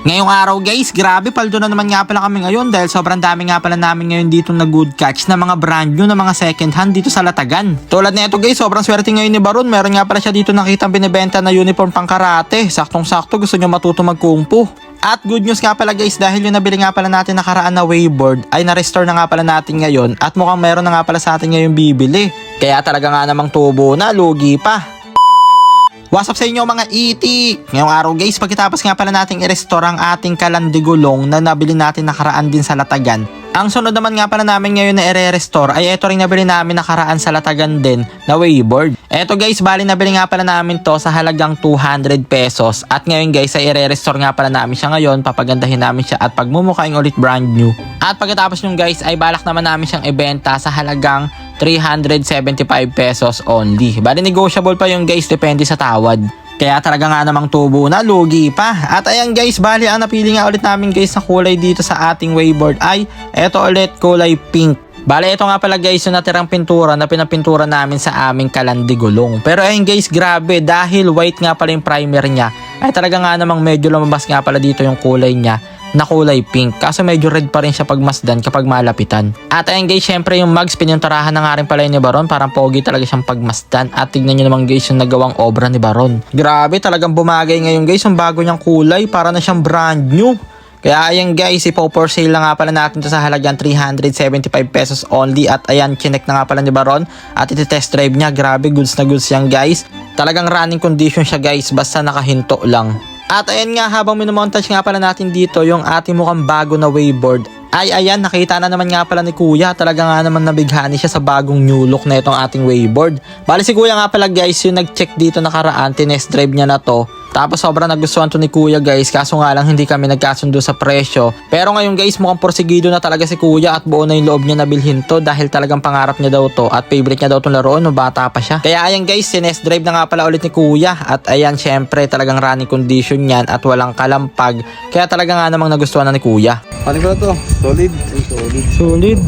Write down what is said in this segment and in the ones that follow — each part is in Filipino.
Ngayong araw guys, grabe paldo na naman nga pala kami ngayon dahil sobrang dami nga pala namin ngayon dito na good catch na mga brand new na mga second hand dito sa Latagan. Tulad nito guys, sobrang swerte ngayon ni Baron. Meron nga pala siya dito nakitang binibenta na uniform pang karate. Saktong sakto gusto nyo matuto mag kung fu. At good news nga pala guys, dahil yung nabili nga pala natin nakaraan na waveboard ay na-restore na nga pala natin ngayon at mukhang meron na nga pala sa atin ngayon bibili. Kaya talaga nga namang tubo na, lugi pa. What's up sa inyo mga itik? Ngayong araw guys, pagkatapos nga pala nating i-restore ang ating kalandigulong na nabili natin nakaraan din sa Latagan. Ang sunod naman nga pala namin ngayon na i-restore ay ito rin nabili namin nakaraan sa Latagan din na waveboard. Eto guys, bali nabili nga pala namin to sa halagang 200 pesos. At ngayon guys ay i-restore nga pala namin siya ngayon, papagandahin namin siya at pagmumukhaing ulit brand new. At pagkatapos nung guys ay balak naman namin siyang ibenta sa halagang 375 pesos only. Bali negotiable pa yung guys, depende sa tawad. Kaya talaga nga namang tubo na, lugi pa. At ayan guys, bali ang napili nga ulit namin guys na kulay dito sa ating waveboard ay eto ulit, kulay pink. Bali ito nga pala guys yung natirang pintura na pinapintura namin sa aming kalandigulong. Pero ayun guys, grabe, dahil white nga pala yung primer niya ay talaga nga namang medyo lumabas nga pala dito yung kulay niya na kulay pink. Kaso medyo red pa rin siya pagmasdan kapag malapitan. At ayun guys, syempre yung mugs pinunturahan na nga rin pala ni Baron. Parang pogi talaga siyang pagmasdan. At tignan nyo naman guys yung nagawang obra ni Baron. Grabe, talagang bumagay ngayon guys yung bago niyang kulay. Para na siyang brand new. Kaya ayan guys, ipo-for sale na nga pala natin to sa halagang 375 pesos only. At ayan, chinek na nga pala ni Baron. At iti-test drive niya. Grabe, goods na goods yan guys. Talagang running condition siya guys, basta nakahinto lang. At ayan nga, habang minomontage nga pala natin dito yung ating mukhang bago na waveboard, ay ayan, nakita na naman nga pala ni Kuya. Talaga nga naman nabighani siya sa bagong new look na itong ating waveboard. Bali si Kuya nga pala guys, yung nag-check dito nakaraan, tinest drive niya na to. Tapos sobrang nagustuhan to ni Kuya guys, kaso nga lang hindi kami nagkasundo sa presyo. Pero ngayon guys, mukhang porsigido na talaga si Kuya at buo na yung loob niya na bilhin to dahil talagang pangarap niya daw to at favorite niya daw itong laruan no bata pa siya. Kaya ayan guys, sinest drive na nga pala ulit ni Kuya at ayan syempre talagang running condition yan at walang kalampag. Kaya talaga nga namang nagustuhan na ni Kuya. Ano ba to? Solid. Solid.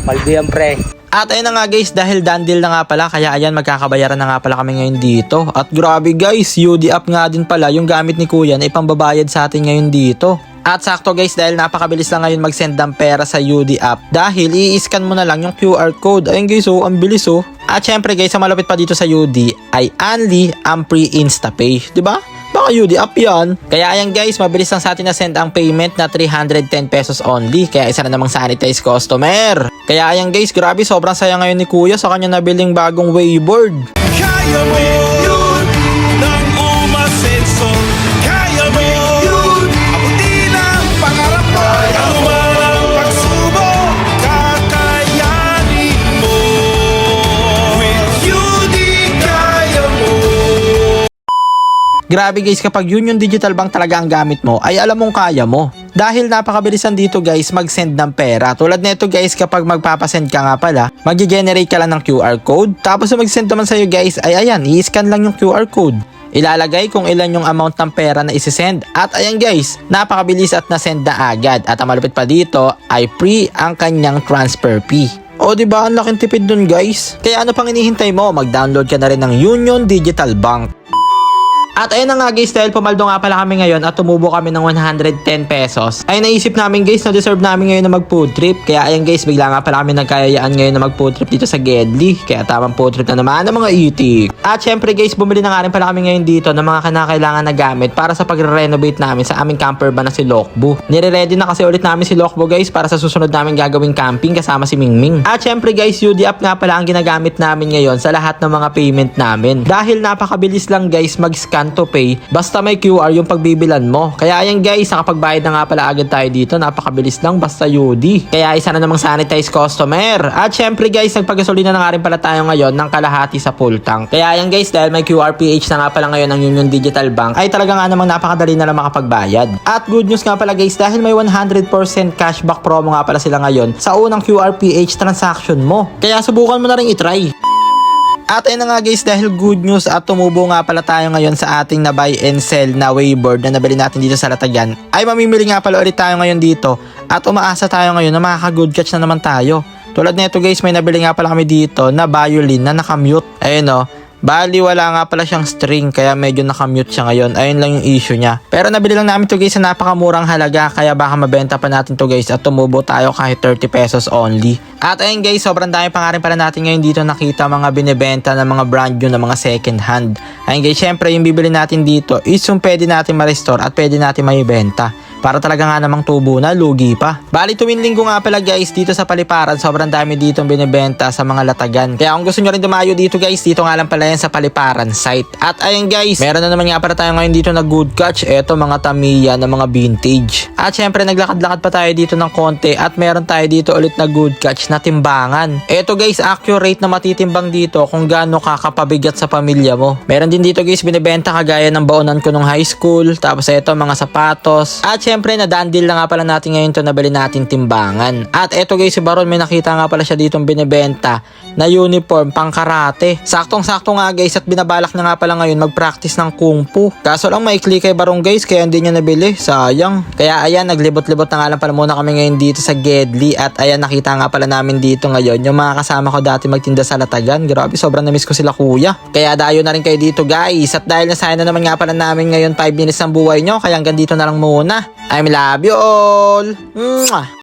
Paldo yan pre. At ayun na nga guys, dahil done deal na nga pala, kaya ayan magkakabayaran na nga pala kami ngayon dito. At grabe guys, UD up nga din pala yung gamit ni Kuya na ipambabayad sa atin ngayon dito. At sakto guys, dahil napakabilis lang ngayon mag-send ng pera sa UD app. Dahil i-scan mo na lang yung QR code. Ayun guys, oh, ang bilis oh. At syempre guys, ang malapit pa dito sa UD ay only ang pre-instapay, di ba? Baka UD up yan. Kaya ayan guys, mabilis lang sa atin na send ang payment na 310 pesos only. Kaya isa na namang sanitized customer. Kaya ayan guys, grabe, sobrang saya ngayon ni Kuya sa kanya nabiling bagong waveboard. Kaya mo yun ng umasenso. Kaya mo yun, abuti ng pangarap mo. Anuman ang pagsubok, kakayanin mo. With you, di kaya mo. Grabe guys, kapag yun yung digital bank talaga ang gamit mo, ay alam mong kaya mo. Dahil napakabilisan dito guys mag-send ng pera. Tulad nito guys, kapag magpapasend ka nga pala, mag-generate ka lang ng QR code. Tapos mag-send naman sa'yo guys, ay ayan, i-scan lang yung QR code. Ilalagay kung ilan yung amount ng pera na isi-send. At ayan guys, napakabilis at na-send na agad. At ang malupit pa dito ay free ang kanyang transfer fee. O diba, ang laking tipid dun guys. Kaya ano pang hinihintay mo, mag-download ka na rin ng Union Digital Bank. At ayun na nga guys, dahil pumaldo nga pala kami ngayon at tumubo kami ng 110 pesos, ay naisip namin guys na deserve namin ngayon na mag food trip. Kaya ayun guys, bigla nga pala kami nagkayayaan ngayon na mag food trip dito sa Gedli. Kaya tamang food trip na naman ng mga itik. At syempre guys, bumili na nga rin pala kami ngayon dito ng mga kinakailangan na gamit para sa pagre-renovate namin sa aming camper van na si Lokbo. Nire-ready na kasi ulit namin si Lokbo guys para sa susunod namin gagawing camping kasama si Mingming. At syempre guys, UD app nga pala ang ginagamit namin ngayon sa lahat ng mga payment namin. Dahil napakabilis lang guys mag-scan to pay, basta may QR yung pagbibilan mo. Kaya ayan guys, nakapagbayad na nga pala agad tayo dito. Napakabilis lang, basta UD. Kaya isa na namang sanitized customer. At syempre guys, nagpagasolina na nga rin pala tayo ngayon ng kalahati sa full tank. Kaya ayan guys, dahil may QRPH na nga pala ngayon ng Union Digital Bank, ay talaga nga namang napakadali na lang makapagbayad. At good news nga pala guys, dahil may 100% cashback promo nga pala sila ngayon sa unang QRPH transaction mo. Kaya subukan mo na rin itry. At ayun na nga guys, dahil good news at tumubo nga pala tayo ngayon sa ating na buy and sell na waveboard na nabili natin dito sa Latagan, ay mamimili nga pala ulit tayo ngayon dito at umaasa tayo ngayon na makaka-good catch na naman tayo. Tulad nito guys, may nabili nga pala kami dito na violin na nakamute. Ayun o, Bali, wala nga pala siyang string kaya medyo nakamute siya ngayon. Ayun lang yung issue niya. Pero nabili lang namin to guys sa napakamurang halaga kaya baka mabenta pa natin to guys at tumubo tayo kahit 30 pesos only. At ayun guys, sobrang dami pa nga rin pala natin ngayon dito nakita mga binibenta ng mga brand new na mga second hand. Ayun guys, syempre yung bibili natin dito is yung pwede natin ma-restore at pwede natin maibenta. Para talaga nga namang tubo na, lugi pa. Bali tuwing linggo nga pala guys, dito sa Paliparan, sobrang dami dito binibenta sa mga latagan. Kaya kung gusto nyo rin dumayo dito guys, dito nga lang pala yan sa Paliparan site. At ayun guys, meron na naman nga pala tayo ngayon dito na good catch. Eto mga Tamiya na mga vintage. At syempre naglakad-lakad pa tayo dito ng konti at meron tayo dito ulit na good catch na timbangan. Eto guys, accurate na matitimbang dito kung gaano kakapabigat sa pamilya mo. Meron din dito guys binibenta kagaya ng baonan ko nung high school. Tapos eto mga sapatos. At syempre, nadaan deal na nga pala natin ngayon to nabili natin timbangan. At eto guys, si Baron may nakita nga pala siya ditong binibenta na uniform pang karate. Saktong-sakto nga guys at binabalak na nga pala ngayon mag-practice ng kung fu. Kaso lang maikli kay Baron guys kaya hindi niya nabili. Sayang. Kaya ayan, naglibot-libot na nga lang pala muna kami ngayon dito sa Gedli. At ayan, nakita nga pala namin dito ngayon yung mga kasama ko dati magtinda sa Latagan. Grabe, sobrang namiss ko sila kuya. Kaya dayo na rin kayo dito guys. At dahil nasayang na naman nga pala namin ngayon 5 minutes ng buhay nyo, kaya hanggang dito na lang muna. I love you all! Mwah!